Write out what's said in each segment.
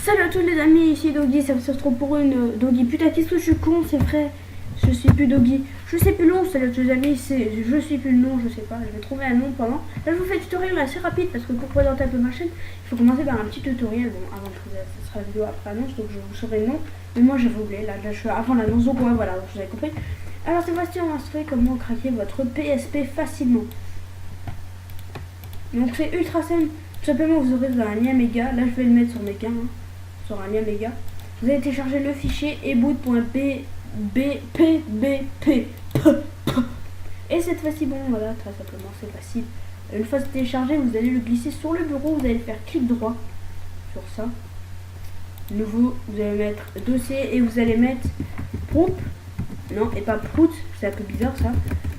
Salut à tous les amis, ici Doggy, ça se retrouve pour une Doggy. Putain, qu'est-ce que je suis con, c'est vrai. Je suis plus Doggy. Je sais plus le nom, salut à tous les amis, c'est je suis plus le nom, je sais pas, je vais trouver un nom pendant. Là je vous fais un tutoriel assez rapide parce que pour présenter un peu ma chaîne, il faut commencer par un petit tutoriel. Bon, avant de faire ça sera la vidéo après l'annonce, donc je vous saurai le nom. Mais moi j'avais oublié, là je suis avant l'annonce, donc ouais, voilà, vous avez compris. Alors cette fois-ci on va se faire comment craquer votre PSP facilement. Donc c'est ultra simple. Tout simplement vous aurez un lien méga, là je vais le mettre sur mes gains, hein, sur un lien méga. Vous allez télécharger le fichier eboot.pbp. Et cette fois-ci, bon voilà, très simplement c'est facile. Une fois téléchargé, vous allez le glisser sur le bureau, vous allez faire clic droit sur ça. Nouveau, vous allez mettre dossier et vous allez mettre proop, non et pas prout, c'est un peu bizarre ça,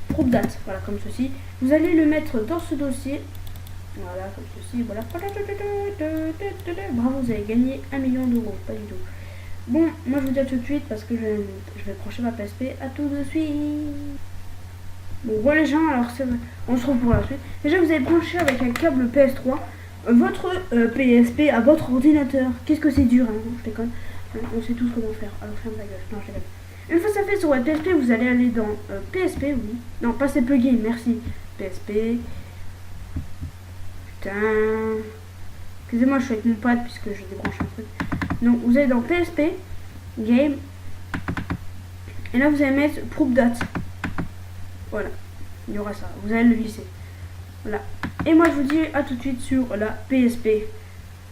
proop date, voilà comme ceci. Vous allez le mettre dans ce dossier. Voilà, comme ceci, voilà. Bravo, vous avez gagné 1 million d'euros, pas du tout. Bon, moi je vous dis à tout de suite parce que je vais brancher ma PSP, à tout de suite. Bon, voilà les gens, alors on se retrouve pour la suite. Déjà, vous allez brancher avec un câble PS3 votre PSP à votre ordinateur. Qu'est-ce que c'est dur, hein, non, je déconne. On sait tous comment faire. Alors ferme ta gueule, non, je déconne. Une fois ça fait sur votre PSP, vous allez aller dans PSP, oui. Non, pas c'est plugin, merci. PSP. Excusez-moi, je suis avec mon pad puisque je débranche un truc. Donc vous allez dans PSP, Game, et là vous allez mettre Proof Date. Voilà, il y aura ça. Vous allez le glisser. Voilà. Et moi je vous dis à tout de suite sur la PSP.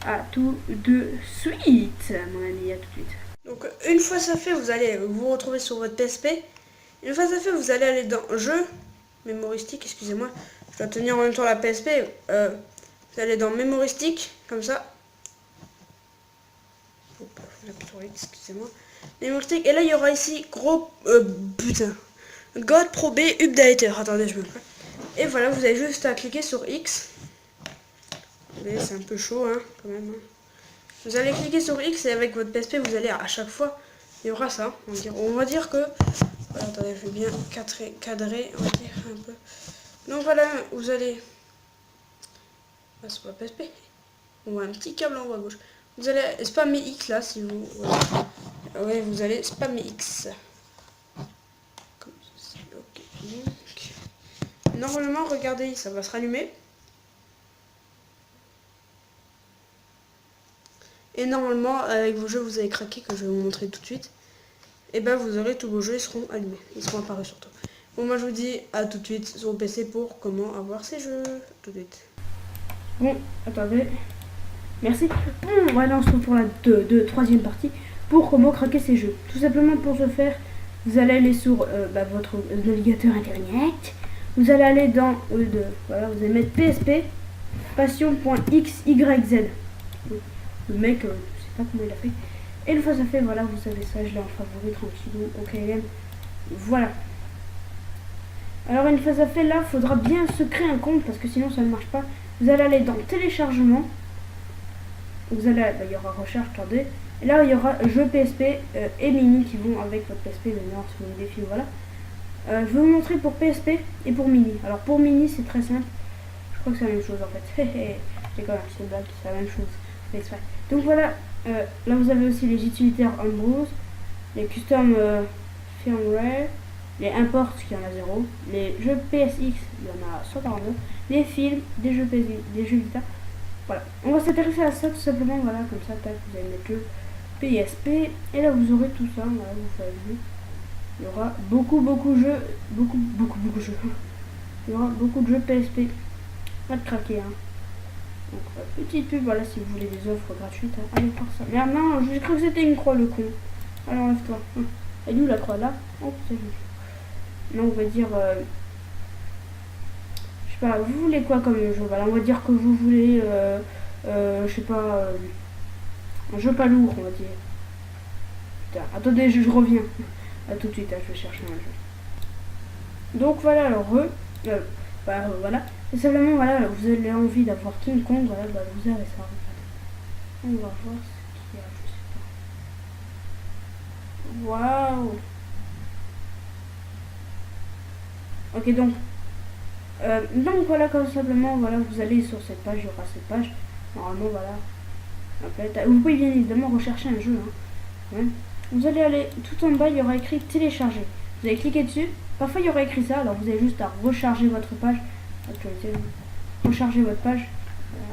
À tout de suite, mon ami, à tout de suite. Donc une fois ça fait, vous allez vous retrouver sur votre PSP. Une fois ça fait, vous allez aller dans Jeux, mémoristique, excusez-moi. Je dois tenir en même temps la PSP. Vous allez dans mémoristique, comme ça. Excusez-moi. Mémoristique. Et là, il y aura ici gros. Putain. God Pro B Updater. Attendez, je me plais. Et voilà, vous avez juste à cliquer sur X. C'est un peu chaud, hein, quand même. Hein. Vous allez cliquer sur X et avec votre PSP, vous allez à chaque fois. Il y aura ça. On va dire que. Voilà, attendez, je vais bien cadrer, on va dire un peu. Donc voilà, vous allez. Sur la PSP. On voit un petit câble en haut à gauche. Vous allez spammer X là si vous. Voilà. Ouais, vous allez spammer X. Comme ceci. Ok. Donc, normalement, regardez, ça va se rallumer. Et normalement, avec vos jeux, vous avez craqué, que je vais vous montrer tout de suite. Et ben, vous aurez tous vos jeux, ils seront allumés. Ils seront apparus surtout. Bon, moi je vous dis à tout de suite sur le PC pour comment avoir ces jeux. Tout de suite. Bon, attendez. Merci. Bon, voilà, on se retrouve pour la troisième partie pour comment craquer ces jeux. Tout simplement pour ce faire, vous allez aller sur votre navigateur internet. Vous allez aller dans voilà, vous allez mettre PSP passion.xyz. Le mec, je sais pas comment il a fait. Et une fois ça fait, voilà, vous savez ça, je l'ai en favori tranquillou. Ok, voilà. Alors une fois ça fait, là, faudra bien se créer un compte parce que sinon ça ne marche pas. Vous allez aller dans téléchargement. Vous allez, il y aura recherche, attendez. Et là il y aura jeux PSP et mini qui vont avec votre PSP, le Nord, mini défi, voilà. Je vais vous montrer pour PSP et pour mini. Alors pour mini c'est très simple. Je crois que c'est la même chose en fait. C'est quand même une blague, c'est la même chose. Donc voilà, là vous avez aussi les utilitaires Homebrews, les custom firmware, les imports qui en a 0, les jeux PSX, il y en a 142, les films, des jeux PSI, des jeux Vita. Voilà, on va s'intéresser à ça tout simplement, voilà, comme ça, tac, vous allez mettre le PSP, et là vous aurez tout ça, voilà, vous avez vu. Il y aura beaucoup de jeux, beaucoup de jeux. Il y aura beaucoup de jeux PSP, pas de craquer, hein. Donc, petite pub, voilà, si vous voulez des offres gratuites, hein. Allez voir ça. Merde, non, j'ai cru que c'était une croix, le con. Alors, enlève-toi. Elle est où la croix, là? Oh, c'est juste. Non, on va dire... je sais pas, vous voulez quoi comme jeu? Voilà, on va dire que vous voulez... je sais pas... un jeu pas lourd, on va dire. Putain, attendez, je reviens. À tout de suite, hein, je vais chercher un jeu. Donc, voilà, alors, voilà. Et simplement, voilà, vous avez envie d'avoir King Kong, voilà, bah, vous avez ça. On va voir ce qu'il y a, je sais pas. Waouh! Ok, donc voilà, comme simplement, voilà, vous allez sur cette page, il y aura cette page. Normalement, voilà. En fait, vous pouvez bien évidemment rechercher un jeu. Hein. Ouais. Vous allez aller tout en bas, il y aura écrit télécharger. Vous allez cliquer dessus. Parfois il y aura écrit ça, alors vous avez juste à recharger votre page. Actualité, recharger votre page.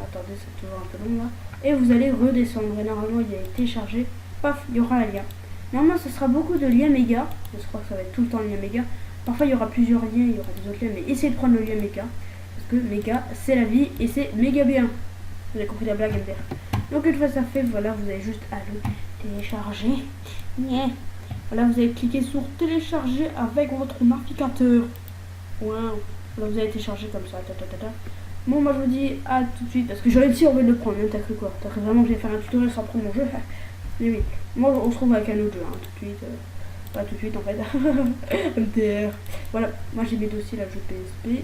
Attendez, c'est toujours un peu long là. Et vous allez redescendre. Et normalement il y a téléchargé. Paf, il y aura un lien. Normalement ce sera beaucoup de liens méga. Je crois que ça va être tout le temps lien méga. Parfois il y aura plusieurs liens, il y aura des autres liens, mais essayez de prendre le lien méga. Parce que méga c'est la vie et c'est méga bien. Vous avez compris la blague MDR. Donc une fois ça fait, voilà, vous avez juste à le télécharger. Yeah. Voilà, vous allez cliquer sur télécharger avec votre navigateur. Wow. Voilà, vous allez télécharger comme ça. Bon, moi je vous dis à tout de suite parce que j'aurais dit on va le prendre. T'as cru quoi? T'as cru vraiment que j'allais faire un tutoriel sans prendre mon jeu? Mais oui. Moi on se retrouve avec un autre jeu, hein, tout de suite. Pas tout de suite en fait. MDR. Voilà, moi j'ai mes dossiers là, jeu PSP.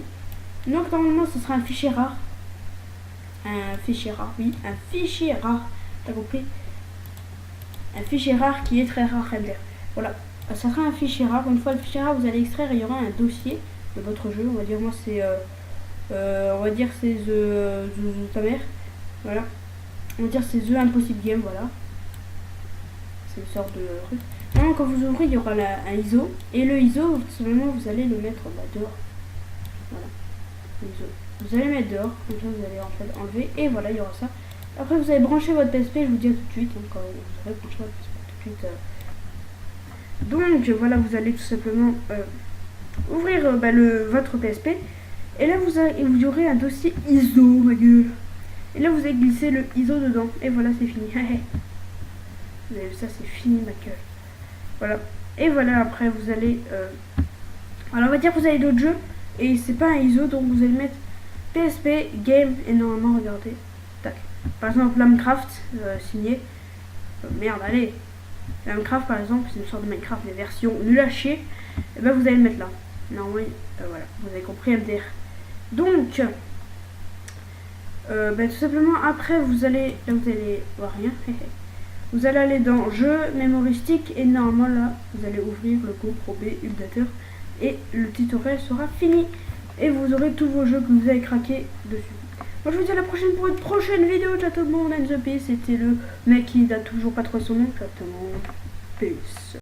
Donc normalement ce sera un fichier rare. Un fichier rare, oui, un fichier rare. T'as compris? Un fichier rare qui est très rare, MDR. Voilà, ça sera un fichier rare. Une fois le fichier rare, vous allez extraire, il y aura un dossier de votre jeu. On va dire, moi c'est on va dire c'est ta mère. Voilà. On va dire c'est The Impossible Game, voilà. C'est une sorte de truc. Maintenant, quand vous ouvrez, il y aura un ISO. Et le ISO, tout simplement, vous allez le mettre dehors. Voilà. l'ISO. Vous allez mettre dehors. Comme ça, vous allez en fait enlever. Et voilà, il y aura ça. Après, vous allez brancher votre PSP. Je vous dis à tout de suite. Quand vous allez brancher votre PSP tout de suite. Donc, voilà, vous allez tout simplement ouvrir votre PSP. Et là, vous aurez un dossier ISO, ma gueule. Et là, vous allez glisser le ISO dedans. Et voilà, c'est fini. Vous avez vu ça, c'est fini, ma gueule. Voilà. Et voilà, après, vous allez... alors, on va dire que vous avez d'autres jeux. Et c'est pas un ISO, donc vous allez mettre PSP, Game. Et normalement, regardez. Tac. Par exemple, Minecraft, signé. Merde, allez. Minecraft, par exemple, c'est une sorte de Minecraft, mais version nulle à chier. Et ben, vous allez le mettre là. Normalement, voilà. Vous avez compris, MDR. Donc, tout simplement, après, vous allez... Là, vous allez voir rien. Vous allez aller dans jeu, mémoristique, et normalement, là, vous allez ouvrir le GoPro B Updater. Et le tutoriel sera fini. Et vous aurez tous vos jeux que vous avez craqués dessus. Moi, je vous dis à la prochaine pour une prochaine vidéo. Ciao tout le monde, NTheP. C'était le mec qui n'a toujours pas trouvé son nom. Exactement. Peace.